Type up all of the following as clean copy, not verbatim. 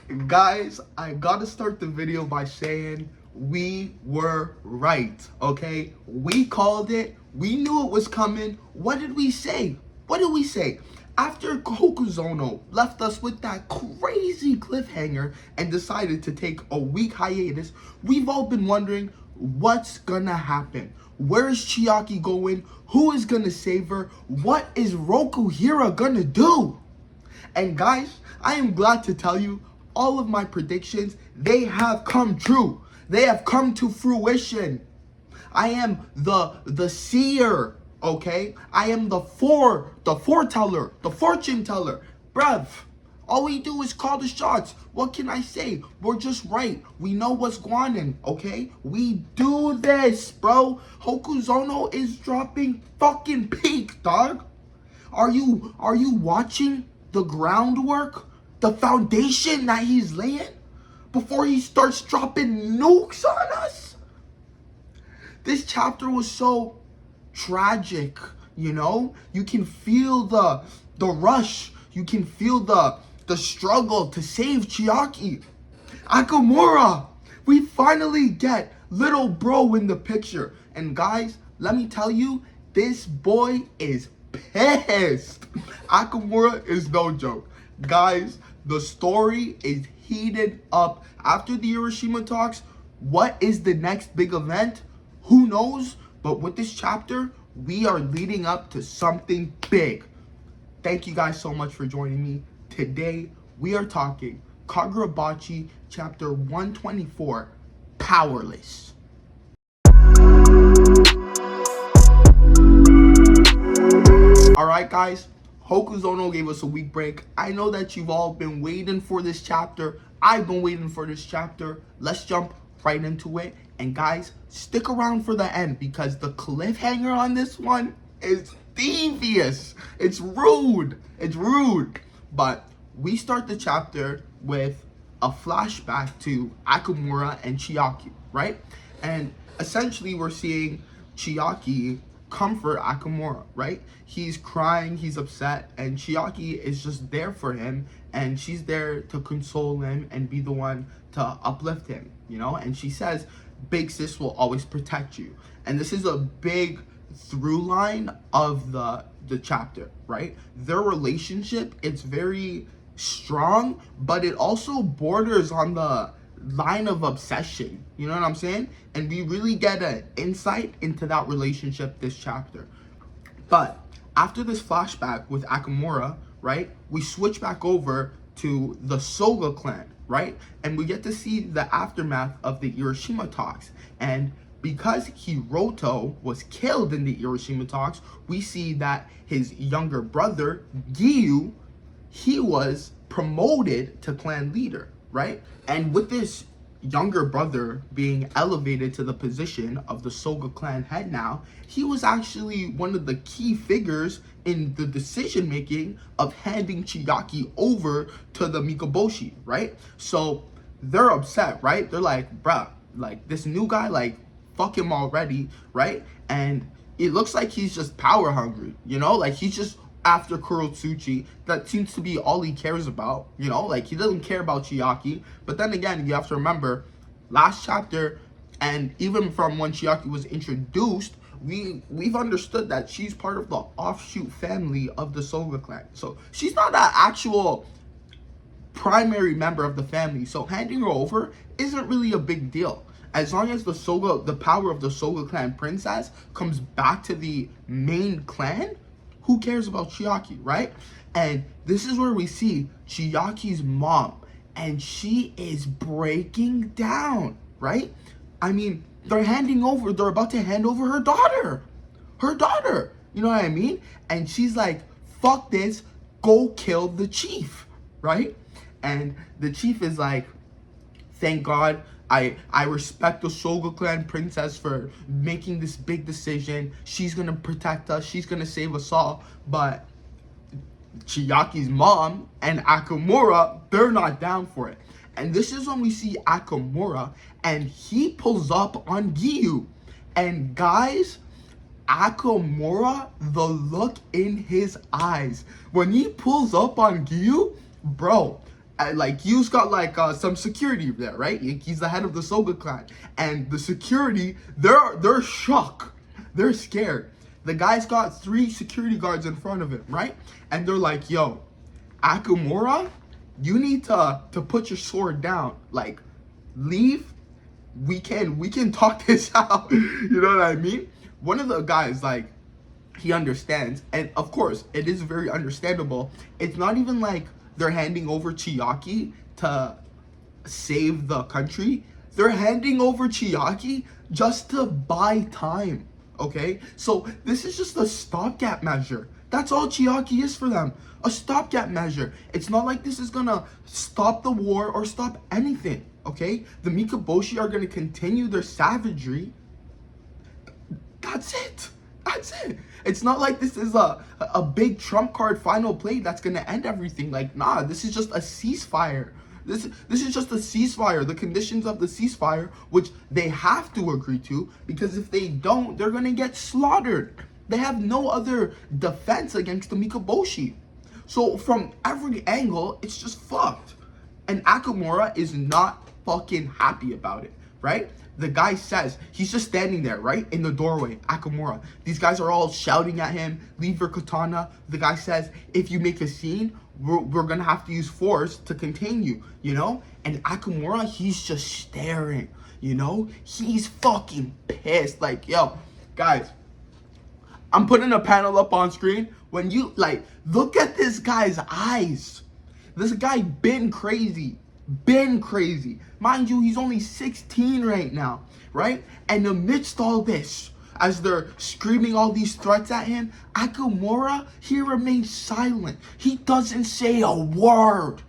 Guys, I gotta start the video by saying we were right, okay? We called it. We knew it was coming. What did we say? What did we say? After Kokuzono left us with that crazy cliffhanger and decided to take a week hiatus, we've all been wondering what's gonna happen. Where is Chiaki going? Who is gonna save her? What is Rokuhira gonna do? And guys, I am glad to tell you all of my predictions, they have come true. They have come to fruition. I am the seer, okay? I am the foreteller, the fortune teller. Bruv, all we do is call the shots. What can I say? We're just right. We know what's going on, okay? We do this, bro. Hokuzono is dropping fucking peak, dog. Are you watching the groundwork, the foundation that he's laying before he starts dropping nukes on us? This chapter was so tragic, you know? You can feel the rush. You can feel the struggle to save Chiaki. Akemura, we finally get little bro in the picture. And guys, let me tell you, this boy is pissed. Akemura is no joke. Guys, the story is heated up. After the Hiroshima talks, what is the next big event? Who knows? But with this chapter, we are leading up to something big. Thank you guys so much for joining me. Today, we are talking Kagurabachi Chapter 124, Powerless. Alright guys, Hokuzono gave us a week break. I know that you've all been waiting for this chapter. I've been waiting for this chapter. Let's jump right into it. And guys, stick around for the end because the cliffhanger on this one is devious. It's rude. It's rude. But we start the chapter with a flashback to Akemura and Chiaki, right? And essentially we're seeing Chiaki comfort Akemura, right? He's crying, he's upset, and Chiaki is just there for him, and she's there to console him and be the one to uplift him, you know? And she says, big sis will always protect you. And this is a big through line of the chapter, right? Their relationship, it's very strong, but it also borders on the line of obsession, you know what I'm saying? And we really get an insight into that relationship this chapter. But after this flashback with Akemura, right, we switch back over to the Soga clan, right? And we get to see the aftermath of the Hiroshima talks. And because Hiroto was killed in the Hiroshima talks, we see that his younger brother, Giyu, he was promoted to clan leader, right? And with this younger brother being elevated to the position of the Soga clan head now, he was actually one of the key figures in the decision making of handing Chiaki over to the Mikoboshi, right? So they're upset, right? They're like, bruh, like this new guy, like fuck him already, right? And it looks like he's just power hungry, you know? Like he's just after Kurotsuchi. That seems to be all he cares about, you know? Like he doesn't care about Chiaki. But then again, you have to remember, last chapter, and even from when Chiaki was introduced, we've understood that she's part of the offshoot family of the Soga clan. So she's not an actual primary member of the family. So handing her over isn't really a big deal. As long as the power of the Soga clan princess comes back to the main clan, who cares about Chiaki, right? And this is where we see Chiaki's mom, and she is breaking down, right? I mean, they're about to hand over her daughter, you know what I mean? And she's like, fuck this, go kill the chief, right? And the chief is like, thank God, I respect the Soga clan princess for making this big decision. She's gonna protect us. She's gonna save us all. But Chiaki's mom and Akemura, they're not down for it. And this is when we see Akemura, and he pulls up on Giyu. And guys, Akemura, the look in his eyes when he pulls up on Giyu, bro, And like Yu's got like some security there, right? He's the head of the Soga clan, and the security, they're shocked, they're scared. The guy's got 3 security guards in front of him, right? And they're like, "Yo, Akemura, you need to put your sword down. Like, leave. We can talk this out." You know what I mean? One of the guys, like, he understands, and of course, it is very understandable. It's not even like they're handing over Chiaki to save the country. They're handing over Chiaki just to buy time, okay? So this is just a stopgap measure. That's all Chiaki is for them, a stopgap measure. It's not like this is gonna stop the war or stop anything, okay? The Mikaboshi are gonna continue their savagery. That's it. That's it. It's not like this is a big trump card final play that's gonna end everything. Like, nah, this is just a ceasefire. This is just a ceasefire. The conditions of the ceasefire, which they have to agree to, because if they don't, they're gonna get slaughtered. They have no other defense against the Mikaboshi. So from every angle, it's just fucked. And Akemura is not fucking happy about it, right? The guy says, he's just standing there, right? In the doorway, Akemura. These guys are all shouting at him, "Leave your katana." The guy says, "If you make a scene, we're gonna have to use force to contain you," you know? And Akemura, he's just staring, you know? He's fucking pissed. Like, yo, guys, I'm putting a panel up on screen. When you, like, look at this guy's eyes. This guy been crazy. Mind you, he's only 16 right now, right? And amidst all this, as they're screaming all these threats at him, Akemura, he remains silent. He doesn't say a word.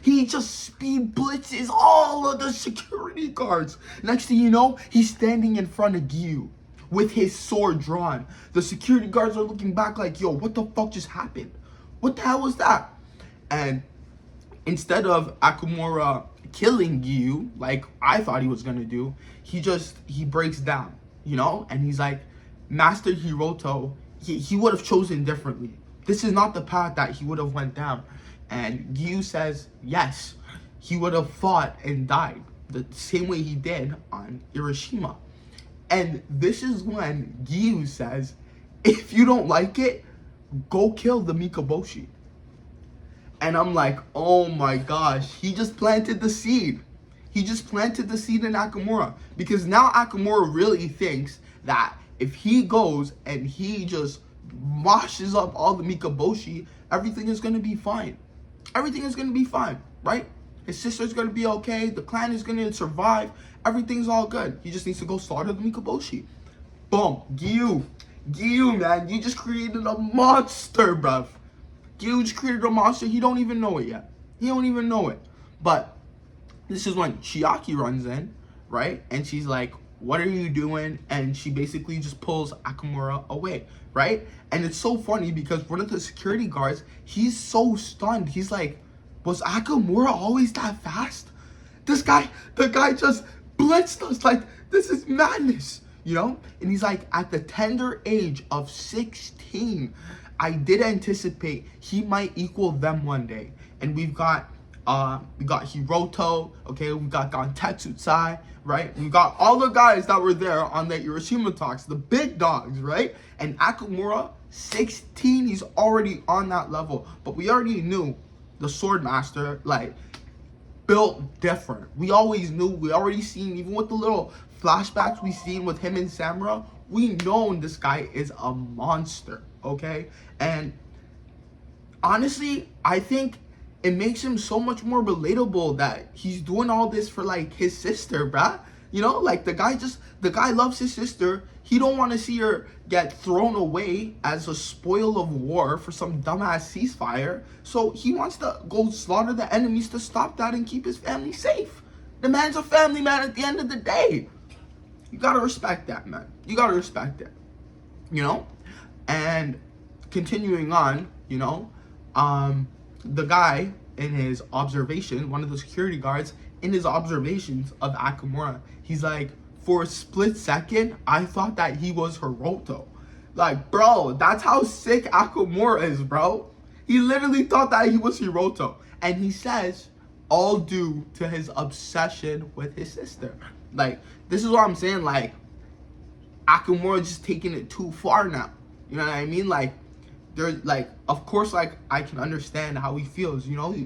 He just speed blitzes all of the security guards. Next thing you know, he's standing in front of Gyu with his sword drawn. The security guards are looking back like, "Yo, what the fuck just happened? What the hell was that?" And instead of Akemura killing Gyu, like I thought he was gonna do, he breaks down, you know? And he's like, "Master Hiroto, he would have chosen differently. This is not the path that he would have went down." And Gyu says, yes, he would have fought and died the same way he did on Hiroshima. And this is when Gyu says, "If you don't like it, go kill the Mikaboshi." And I'm like, oh my gosh, he just planted the seed. He just planted the seed in Akemura. Because now Akemura really thinks that if he goes and he just washes up all the Mikaboshi, everything is going to be fine. Everything is going to be fine, right? His sister's going to be okay. The clan is going to survive. Everything's all good. He just needs to go slaughter the Mikaboshi. Boom. Gyu, man, you just created a monster, bruv. Gyu just created a monster. He don't even know it yet. He don't even know it. But this is when Chiaki runs in, right? And she's like, "What are you doing?" And she basically just pulls Akemura away, right? And it's so funny because one of the security guards, he's so stunned. He's like, "Was Akemura always that fast? The guy just blitzed us. Like, this is madness, you know?" And he's like, "At the tender age of 16, I did anticipate he might equal them one day." And we got Hiroto, okay, we got Tetsuzai, right? We got all the guys that were there on the Hiroshima talks, the big dogs, right? And Akemura, 16, he's already on that level. But we already knew the sword master, like, built different. We always knew, we already seen, even with the little flashbacks we seen with him and Samura, we known this guy is a monster, okay? And honestly, I think it makes him so much more relatable that he's doing all this for, like, his sister, bruh. You know, like, the guy loves his sister. He don't want to see her get thrown away as a spoil of war for some dumbass ceasefire. So he wants to go slaughter the enemies to stop that and keep his family safe. The man's a family man at the end of the day. You gotta respect that, man. You gotta respect it. You know? And continuing on, you know, the guy in his observation, one of the security guards, in his observations of Akemura, he's like, "For a split second, I thought that he was Hiroto." Like, bro, that's how sick Akemura is, bro. He literally thought that he was Hiroto. And he says, all due to his obsession with his sister. Like, this is what I'm saying. Like, Akemura just taking it too far now. You know what I mean? Like, there's like, of course, like, I can understand how he feels, you know,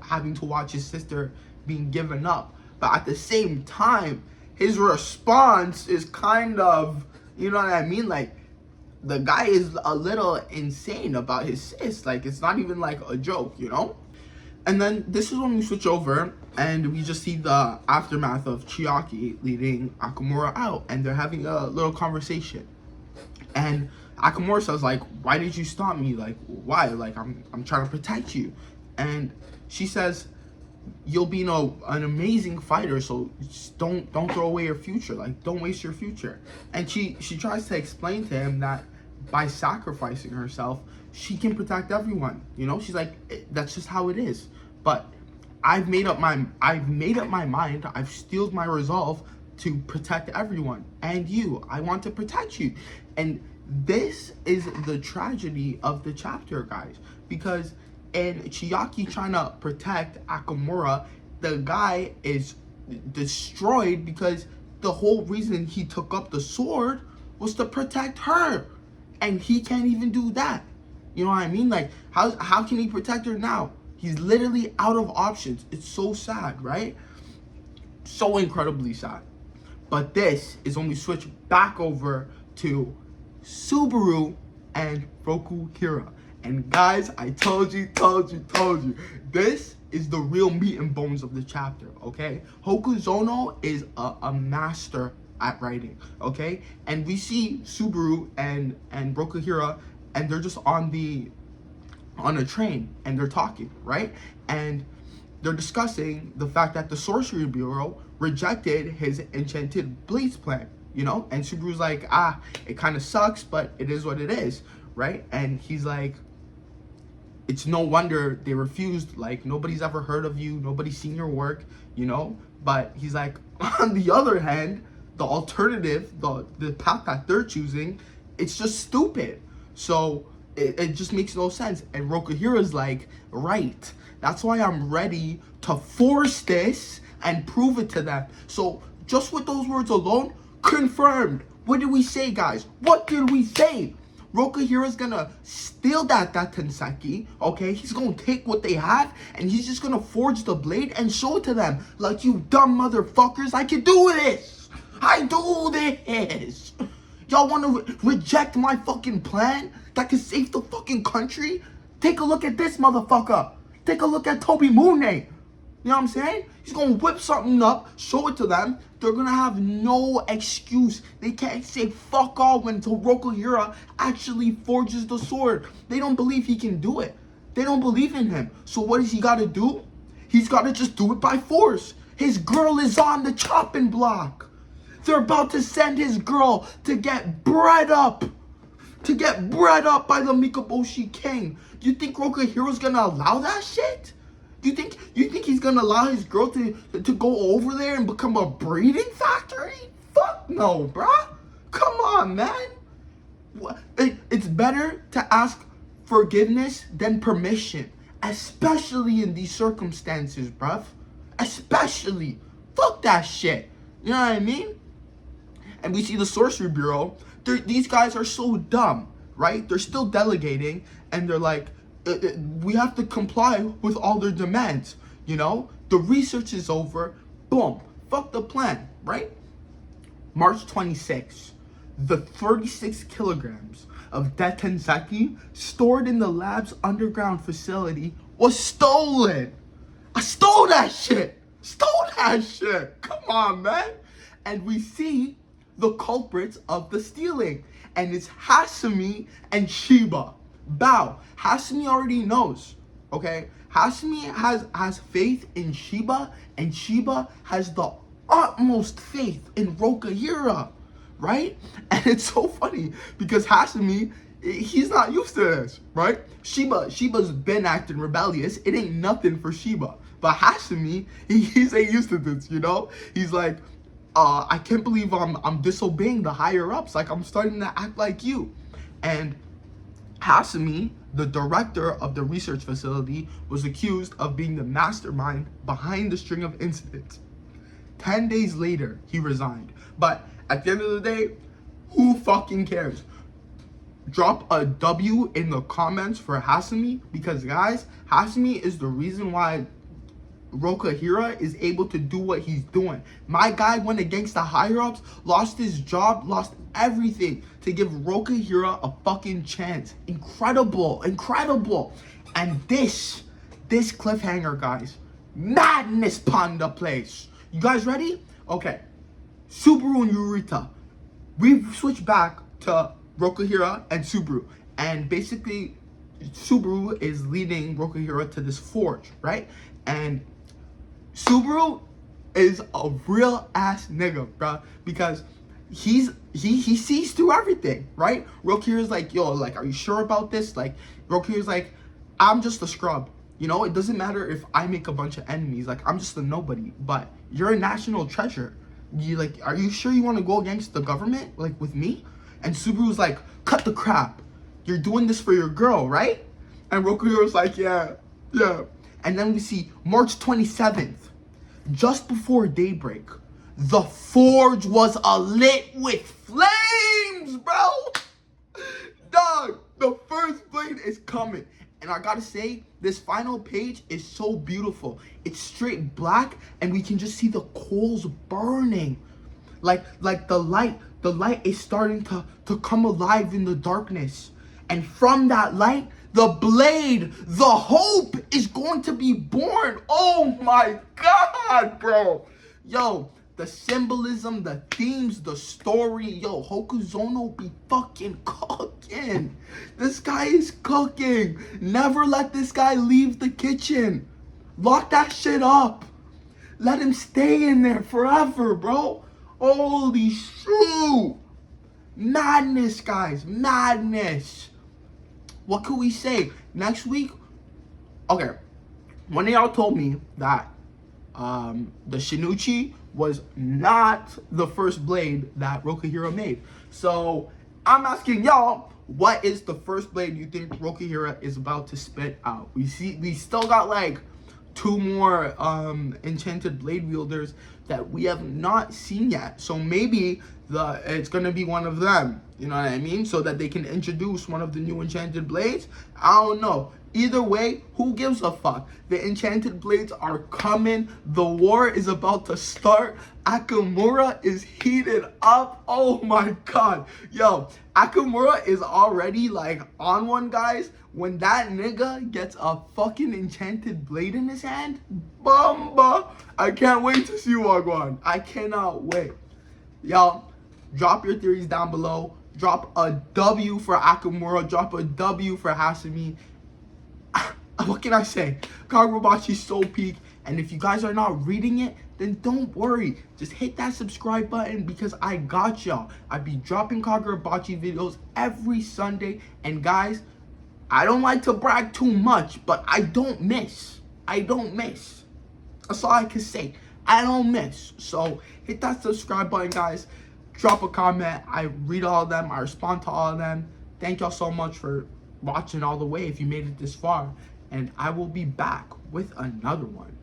having to watch his sister being given up. But at the same time, his response is kind of, you know what I mean? Like, the guy is a little insane about his sis. Like, it's not even like a joke, you know? And then this is when we switch over and we just see the aftermath of Chiaki leading Akemura out, and they're having a little conversation. And Akemura says, like, why did you stop me? Like, why? Like, I'm trying to protect you. And she says, you'll be an amazing fighter, so just don't throw away your future. Like, don't waste your future. And she tries to explain to him that by sacrificing herself, she can protect everyone. You know, she's like, that's just how it is. But I've made up my mind. I've steeled my resolve to protect everyone, and you. I want to protect you. And this is the tragedy of the chapter, guys, because in Chiaki trying to protect Akemura, the guy is destroyed because the whole reason he took up the sword was to protect her, and he can't even do that. You know what I mean? Like, how can he protect her now? He's literally out of options. It's so sad, right? So incredibly sad. But this is when we switch back over to Subaru and Rokuhira. And guys, I told you. This is the real meat and bones of the chapter, okay? Hokuzono is a master at writing, okay? And we see Subaru and Rokuhira, and they're just on a train, and they're talking, right? And they're discussing the fact that the Sorcery Bureau rejected his enchanted blades plan, you know? And Subaru's like, it kind of sucks, but it is what it is, right? And he's like, it's no wonder they refused. Like, nobody's ever heard of you, nobody's seen your work, you know? But he's like, on the other hand, the alternative, the path that they're choosing, it's just stupid. So it just makes no sense. And Rokuhira's like, right, that's why I'm ready to force this and prove it to them. So just with those words alone, confirmed. What did we say, guys? What did we say? Rokuhira's gonna steal that Tenseki, okay? He's gonna take what they have, and he's just gonna forge the blade and show it to them. Like, you dumb motherfuckers, I can do this! I do this! Y'all wanna reject my fucking plan that could save the fucking country? Take a look at this motherfucker. Take a look at Toby Moon. You know what I'm saying? He's gonna whip something up, show it to them. They're gonna have no excuse. They can't say fuck all when Rokuhira actually forges the sword. They don't believe he can do it. They don't believe in him. So what does he gotta do? He's gotta just do it by force. His girl is on the chopping block. They're about to send his girl to get bred up. To get bred up by the Mikaboshi King. You think Rokuhira's gonna allow that shit? You think he's gonna allow his girl to go over there and become a breeding factory? Fuck no, bruh. Come on, man. It's better to ask forgiveness than permission, especially in these circumstances, bruv. Especially. Fuck that shit. You know what I mean? And we see the Sorcery Bureau. These guys are so dumb, right? They're still delegating, and they're like, we have to comply with all their demands, you know? The research is over. Boom. Fuck the plan, right? March 26th, the 36 kilograms of Detenseki stored in the lab's underground facility was stolen. I stole that shit. Come on, man. And we see the culprits of the stealing, and it's Hasumi and Shiba. Bow. Hasumi already knows, okay? Hasumi has faith in Shiba, and Shiba has the utmost faith in Rokuhira, right? And it's so funny because Hasumi, he's not used to this, right? Shiba's been acting rebellious. It ain't nothing for Shiba. But Hasumi, he's ain't used to this, you know? He's like, I can't believe I'm disobeying the higher ups. Like, I'm starting to act like you. And Hasumi the director of the research facility, was accused of being the mastermind behind the string of incidents. 10 days later, he resigned. But at the end of the day, who fucking cares? Drop a W in the comments for Hasumi, because guys, Hasumi is the reason why Rokahira is able to do what he's doing. My guy went against the higher-ups, lost his job, lost everything to give Rokahira a fucking chance. Incredible, incredible. And this cliffhanger, guys, madness panda place. You guys ready? Okay. Subaru and Yurita. We've switched back to Rokahira and Subaru. And basically, Subaru is leading Rokahira to this forge, right? And Subaru is a real ass nigga, bro, because he sees through everything, right? Rokahira's like, yo, like, are you sure about this? Like, Rokahira's like, I'm just a scrub. You know, it doesn't matter if I make a bunch of enemies. Like, I'm just a nobody, but you're a national treasure. You like, are you sure you want to go against the government, like, with me? And Subaru's like, cut the crap. You're doing this for your girl, right? And Rokahira's like, yeah. And then we see March 27th, just before daybreak, the forge was alit with flames, bro. Dog, the first blade is coming. And I gotta say, this final page is so beautiful. It's straight black, and we can just see the coals burning. Like the light is starting to come alive in the darkness. And from that light, the blade, the hope is going to be born. Oh my God, bro. Yo, the symbolism, the themes, the story. Yo, Hokuzono be fucking cooking. This guy is cooking. Never let this guy leave the kitchen. Lock that shit up. Let him stay in there forever, bro. Holy shoot. Madness, guys. Madness. What could we say? Next week? Okay. One of y'all told me that the Shinichi was not the first blade that Rokahira made. So I'm asking y'all, what is the first blade you think Rokahira is about to spit out? We still got like 2 more enchanted blade wielders that we have not seen yet. So maybe it's gonna be one of them. You know what I mean? So that they can introduce one of the new enchanted blades. I don't know. Either way, who gives a fuck? The enchanted blades are coming. The war is about to start. Akemura is heated up. Oh my God. Yo, Akemura is already like on one, guys. When that nigga gets a fucking enchanted blade in his hand, bamba. I can't wait to see Wagwan. I cannot wait. Y'all, drop your theories down below. Drop a W for Akemura. Drop a W for Hasumi. What can I say? Kagurabachi so peak. And if you guys are not reading it, then don't worry. Just hit that subscribe button because I got y'all. I be dropping Kagurabachi videos every Sunday. And guys, I don't like to brag too much, but I don't miss. I don't miss. That's all I can say. I don't miss. So hit that subscribe button, guys. Drop a comment. I read all of them. I respond to all of them. Thank y'all so much for watching all the way if you made it this far. And I will be back with another one.